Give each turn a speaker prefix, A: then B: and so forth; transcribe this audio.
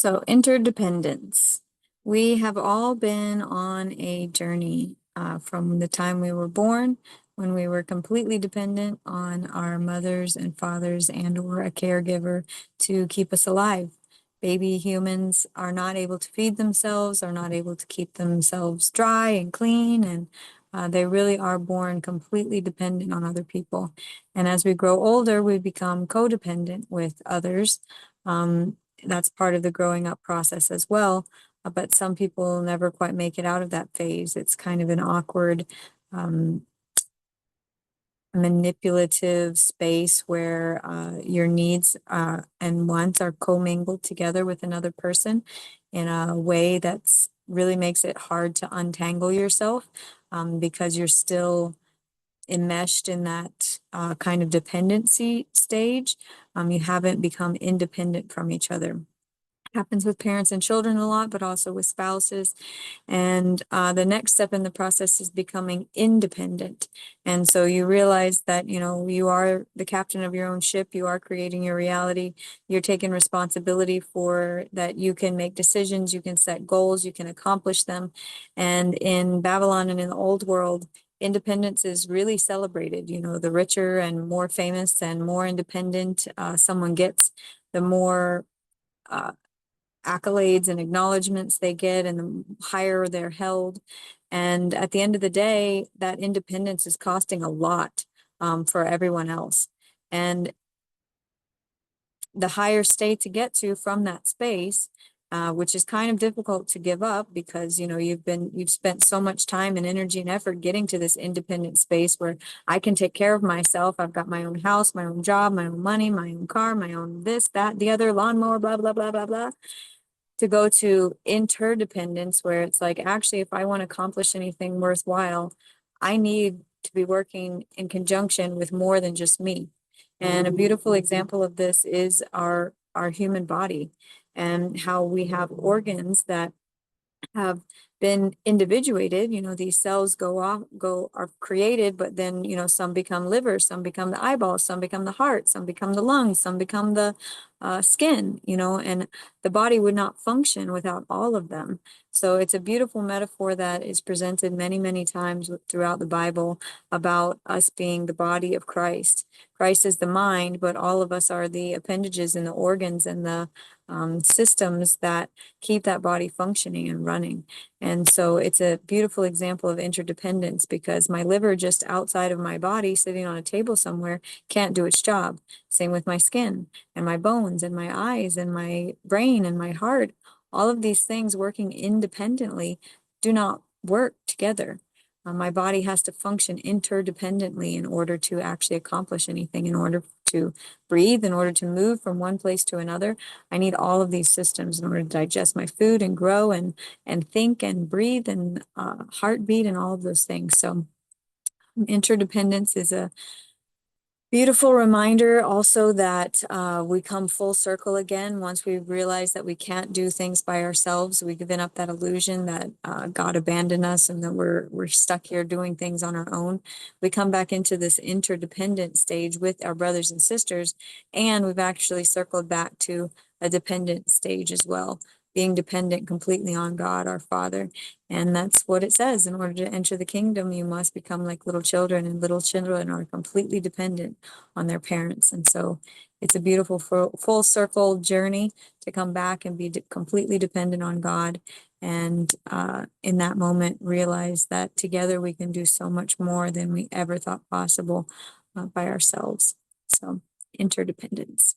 A: So, interdependence. We have all been on a journey from the time we were born, when we were completely dependent on our mothers and fathers and or a caregiver to keep us alive. Baby humans are not able to feed themselves, are not able to keep themselves dry and clean, and they really are born completely dependent on other people. And as we grow older, we become codependent with others. That's part of the growing up process as well. But some people never quite make it out of that phase. It's kind of an awkward, manipulative space where your needs and wants are commingled together with another person in a way that's really makes it hard to untangle yourself because you're still enmeshed in that kind of dependency stage. You haven't become independent from each other. Happens with parents and children a lot, but also with spouses. And the next step in the process is becoming independent. And so you realize that, you are the captain of your own ship. You are creating your reality. You're taking responsibility for that. You can make decisions. You can set goals. You can accomplish them. And in Babylon and in the old world, independence is really celebrated. The richer and more famous and more independent someone gets, the more accolades and acknowledgments they get and the higher they're held. And at the end of the day, that independence is costing a lot for everyone else. And the higher state to get to from that space, which is kind of difficult to give up because you've spent so much time and energy and effort getting to this independent space where I can take care of myself. I've got my own house, my own job, my own money, my own car, my own this, that, the other, lawnmower, blah, blah, blah, blah, blah. To go to interdependence, where it's like, actually, if I want to accomplish anything worthwhile, I need to be working in conjunction with more than just me. And a beautiful example of this is our human body and how we have organs that have been individuated. These cells are created, but then some become liver, some become the eyeballs, some become the heart, some become the lungs, some become the skin, and the body would not function without all of them. So it's a beautiful metaphor that is presented many, many times throughout the Bible about us being the body of Christ. Christ is the mind, but all of us are the appendages and the organs and the systems that keep that body functioning and running. And so it's a beautiful example of interdependence, because my liver just outside of my body sitting on a table somewhere can't do its job. Same with my skin and my bones and my eyes and my brain and my heart. All of these things working independently do not work together. My body has to function interdependently in order to actually accomplish anything, in order to breathe, in order to move from one place to another. I need all of these systems in order to digest my food and grow and think and breathe and heartbeat and all of those things. So interdependence is a beautiful reminder also that we come full circle again once we realize that we can't do things by ourselves. We've given up that illusion that God abandoned us and that we're stuck here doing things on our own. We come back into this interdependent stage with our brothers and sisters, and we've actually circled back to a dependent stage as well, being dependent completely on God, our Father. And that's what it says. In order to enter the kingdom, you must become like little children, and little children are completely dependent on their parents. And so it's a beautiful full circle journey to come back and be completely dependent on God. And in that moment, realize that together we can do so much more than we ever thought possible by ourselves. So interdependence.